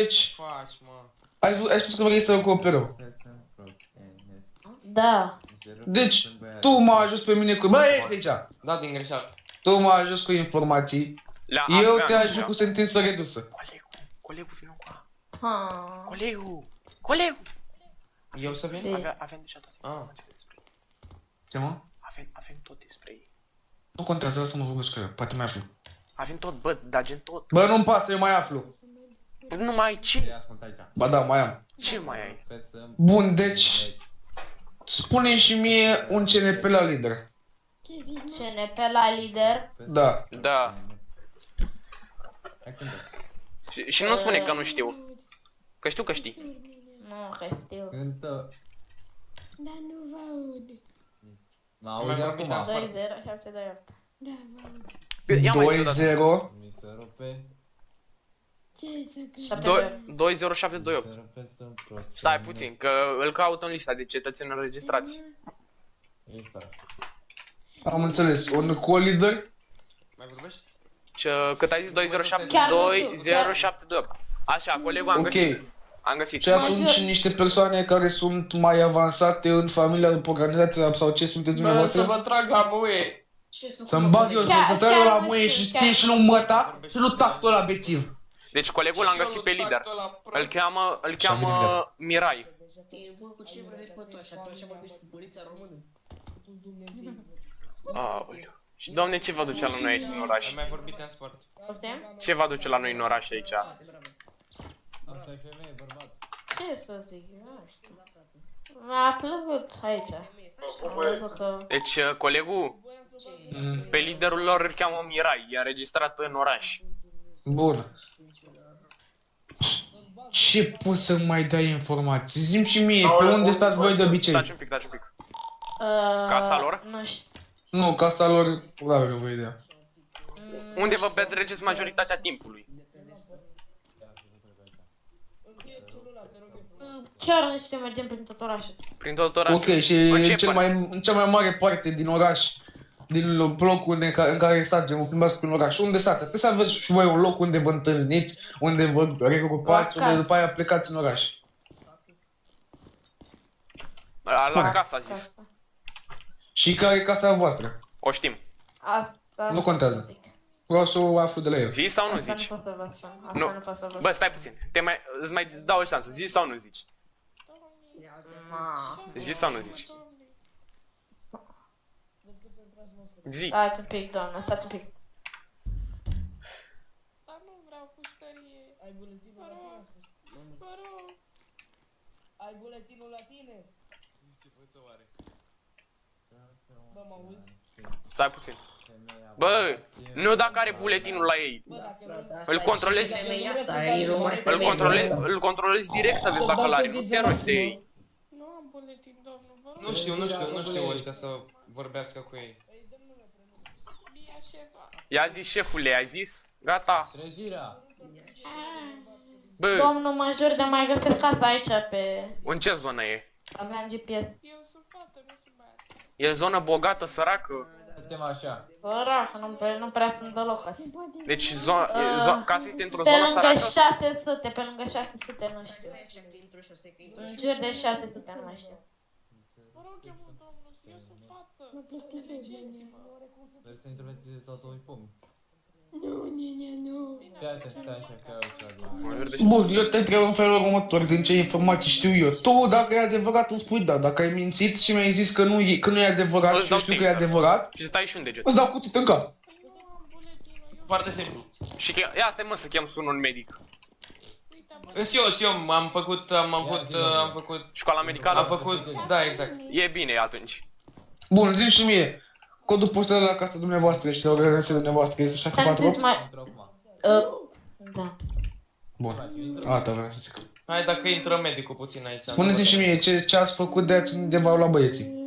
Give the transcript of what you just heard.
Deci, faci, mă? ai spus că vrei să cooperăm. Da. Deci, tu m-ai ajuns pe mine cu... Bă, ești aici! Da, din greșeală. Tu m-ai ajuns cu informații. La Eu aveam te ajut deja. cu sentință redusă. Colegul, vină cu a. Ha. Colegul! Eu să vin? Avem deja toate Ah. informațiile despre ei. Ce, mă? Avem tot despre ei. Nu contează, să mă vorbesc cu el, poate mai aflu. Avem tot, bă, dar gen tot. Bă, nu-mi pasă, eu mai aflu. Nu mai ai ce? Ba da, mai am. Ce mai ai? Bun, deci... Spune și mie un CNP la lider. CNP la lider. Da. Da. Și nu spune că nu știu. Că știu că știi. Nu, că știu. Cântă. Dar nu vă aud. M-auzi acum? 2, 0, 7, 2, 8. Da, vă aud. Ia mai zi o dată. 2-0. Mi se rupe. Ce să cânt? 7, 20728. Se rupe sunt procent. Stai puțin, că îl caut în lista de cetățeni înregistrați. Ești pe Am înțeles. Un co-lider? Mai vorbești? Cât ai zis? 207 Chiar nu știu, 20728. Așa, colegul am Ok. găsit. Am găsit. Și atunci niște persoane care sunt mai avansate în familia după organizația sau ce sunteți Bă, să dumneavoastră? vă trag la muie! Să-mi bag eu, Chiar- să trag chiar la nu muie știu, și chiar ție nu și nu măta și nu tactul la bețiv. Deci colegul l-am găsit pe lider. Îl cheamă Mirai. Bă, cu ce vorbești, mă, tu așa? Tu așa vorbești cu poliția română? Aoleu. Și doamne, ce vă duce la noi aici în oraș? Ai mai vorbit în sport. Poftim? Ce vă duce la noi în oraș aici? Frate, bravo. Asta e femeie, bărbat. Ce să zic? Nu știu. Mi-a plăcut aici. Am văzut că... Deci colegul pe liderul lor îl cheamă Mirai. E înregistrat în oraș. Bun. Ce poți să mai dai informații? Zi-mi și mie, pe unde stați voi de obicei? Taci un pic, taci un pic. Casa lor? Nu știu. Nu, casa lor, nu avem vă idea. Unde vă petreceți majoritatea timpului? Chiar nu știu, mergem prin tot orașul. Prin tot orașul. Ok, și În ce în cea mai mare parte din oraș, din blocul în care stați, gen, vă plimbați prin oraș, unde stați? Trebuie să aveți și voi un loc unde vă întâlniți, unde vă regrupați, La unde casă. după aia plecați în oraș. La casa, a zis. Asta. Și care e casa voastră? O știm. Asta Nu contează. pot să zic. Vreau să o aflu de la el. Zi sau nu Asta nu zici? pot să vă spun. Asta Nu. nu pot să vă spun. Bă, stai puțin. Îți mai dau o șansă. Zi sau nu zici? Ma. Zi sau nu zici? Zi. Stați un pic, doamnă, stați un pic. Dar nu vreau pușcărie. Ai buletinul la tine? Vă rog. Ai buletinul la tine? Bă, mă auzi? Stai puțin. Bă, nu dacă are buletinul la ei. Frate, asta Îl e controlezi? și femeia asta, e numai femeia asta. Îl controlezi direct să vezi dacă l-are. Nu te rogi de ei. Nu am buletin, domnul, vă rog. Nu știu ăștia să vorbească cu ei. Bia șefa. I-a zis șefule, ai zis? Gata. Trezirea. Bă, Domnul major de mai găsesc casa aici pe... în ce zonă e? Aveam GPS. Eu sunt fată, nu sunt băiat. E zonă bogată, săracă? Suntem așa. Sărac, nu prea sunt deloc casa. Deci casa este într-o Pe zonă lângă săracă? 600, pe lângă 600, nu știu. Stai așa că intru și o să că intru. În jur de 600, nu mai știu. Vă rog eu mult, domnul, eu sunt fată. Înțelegeți-mă. Vrei să interpretezi totul în pumn. Nu, nene, nu. Fii atent, stai așa că eu trag. Mă verde Bun, eu te întreb în felul următor, din ce informații știu eu. Tu, dacă e adevărat, îmi spui da. Dacă ai mințit și mi-ai zis că nu e adevărat Îți și dau eu știu că e taser. adevărat, Și să stai și un deget. îți dau cuțit în cap. Nu am buletinul, eu... Foarte simplu. Și ia stai mă să chem sun un medic. Uite, am Și eu am făcut, Școala medicală? am făcut, da, exact. E bine atunci. Bun, zi și mie. Codul postal la casa dumneavoastră și la organizația dumneavoastră este Sunteți 64? mai... Intru acum. Da. Bun. Asta vreau să zic. Hai dacă intră medicul puțin aici. Spuneți-mi și mie ce ați făcut de ați undeva la băieții.